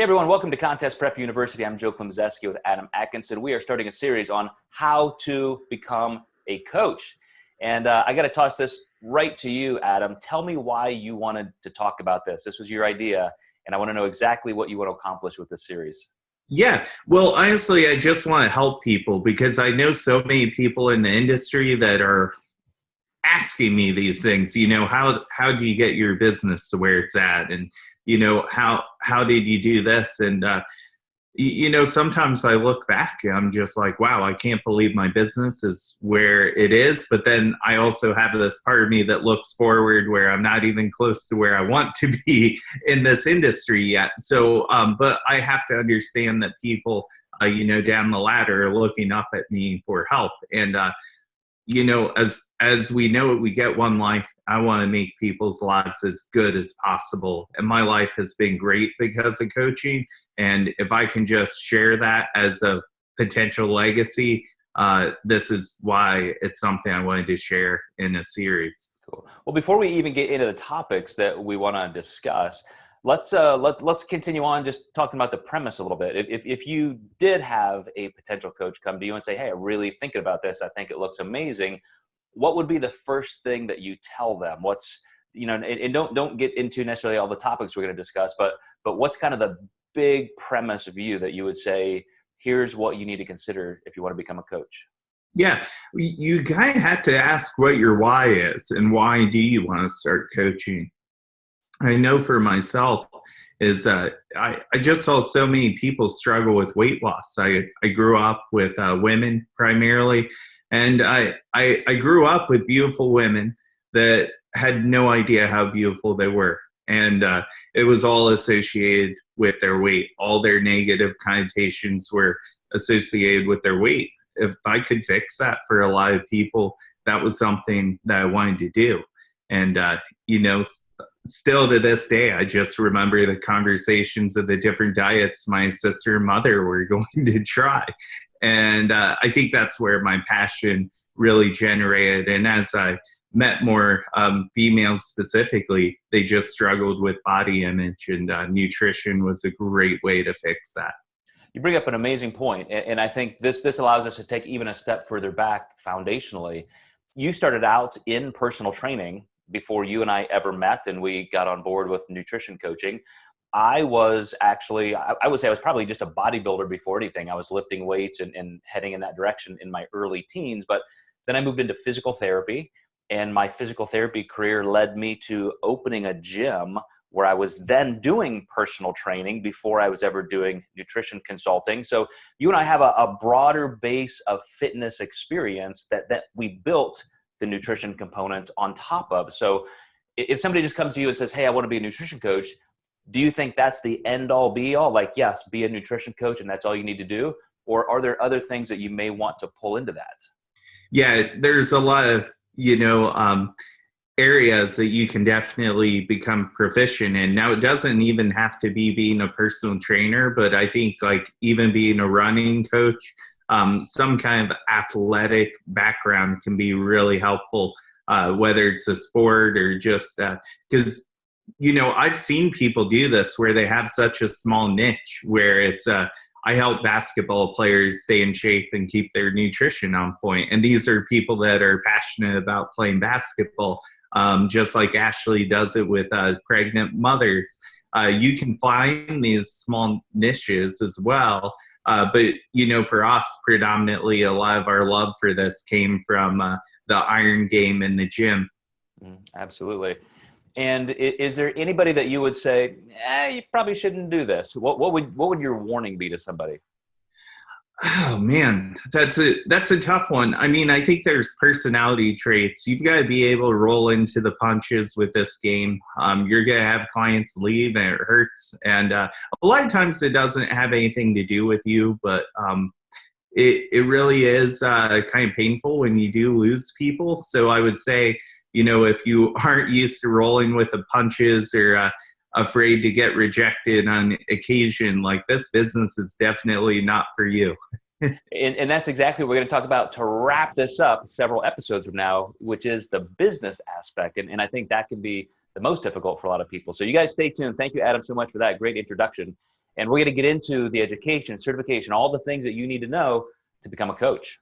Hey everyone, welcome to Contest Prep University. I'm Joe Klemczewski with Adam Atkinson. We are starting a series on how to become a coach. And I got to toss this right to you, Adam. Tell me why you wanted to talk about this. This was your idea, and I want to know exactly what you want to accomplish with this series. Yeah, well, honestly, I just want to help people because I know so many people in the industry that are asking me these things. How do you get your business to where it's at? And, how did you do this? And, sometimes I look back and I'm just like, wow, I can't believe my business is where it is. But then I also have this part of me that looks forward where I'm not even close to where I want to be in this industry yet. So, but I have to understand that people, down the ladder are looking up at me for help. And, as we know it, we get one life. I want to make people's lives as good as possible. And my life has been great because of coaching. And if I can just share that as a potential legacy, this is why it's something I wanted to share in a series. Cool. Well, before we even get into the topics that we want to discuss, let's continue on just talking about the premise a little bit. If you did have a potential coach come to you and say, hey, I'm really thinking about this, I think it looks amazing, what would be the first thing that you tell them? And don't get into necessarily all the topics we're going to discuss, but what's kind of the big premise view that you would say, here's what you need to consider if you want to become a coach? Yeah, you kind of have to ask what your why is and why do you want to start coaching? I know for myself is I just saw so many people struggle with weight loss. I grew up with women primarily, and I grew up with beautiful women that had no idea how beautiful they were. And it was all associated with their weight. All their negative connotations were associated with their weight. If I could fix that for a lot of people, that was something that I wanted to do. And, still to this day, I just remember the conversations of the different diets my sister and mother were going to try. And I think that's where my passion really generated. And as I met more females specifically, they just struggled with body image, and nutrition was a great way to fix that. You bring up an amazing point, and I think this allows us to take even a step further back foundationally. You started out in personal training before you and I ever met and we got on board with nutrition coaching. I was actually, I would say I was probably just a bodybuilder before anything. I was lifting weights and heading in that direction in my early teens, but then I moved into physical therapy, and my physical therapy career led me to opening a gym where I was then doing personal training before I was ever doing nutrition consulting. So you and I have a broader base of fitness experience that we built the nutrition component on top of. So if somebody just comes to you and says, hey, I want to be a nutrition coach, do you think that's the end all be all? Like, yes, be a nutrition coach and that's all you need to do? Or are there other things that you may want to pull into that? Yeah, there's a lot of, areas that you can definitely become proficient in. Now, it doesn't even have to be being a personal trainer, but I think like even being a running coach, some kind of athletic background can be really helpful, whether it's a sport or just because, I've seen people do this where they have such a small niche where it's I help basketball players stay in shape and keep their nutrition on point. And these are people that are passionate about playing basketball, just like Ashley does it with pregnant mothers. You can find these small niches as well. But, for us, predominantly, a lot of our love for this came from the iron game in the gym. Absolutely. And is there anybody that you would say, you probably shouldn't do this? What would your warning be to somebody? Oh man, that's a tough one. I mean, I think there's personality traits. You've got to be able to roll into the punches with this game. You're going to have clients leave and it hurts. And a lot of times it doesn't have anything to do with you, but it really is kind of painful when you do lose people. So I would say, if you aren't used to rolling with the punches or afraid to get rejected on occasion, like this business is definitely not for you. And that's exactly what we're going to talk about to wrap this up several episodes from now, which is the business aspect. And I think that can be the most difficult for a lot of people. So you guys stay tuned. Thank you, Adam, so much for that great introduction. And we're going to get into the education, certification, all the things that you need to know to become a coach.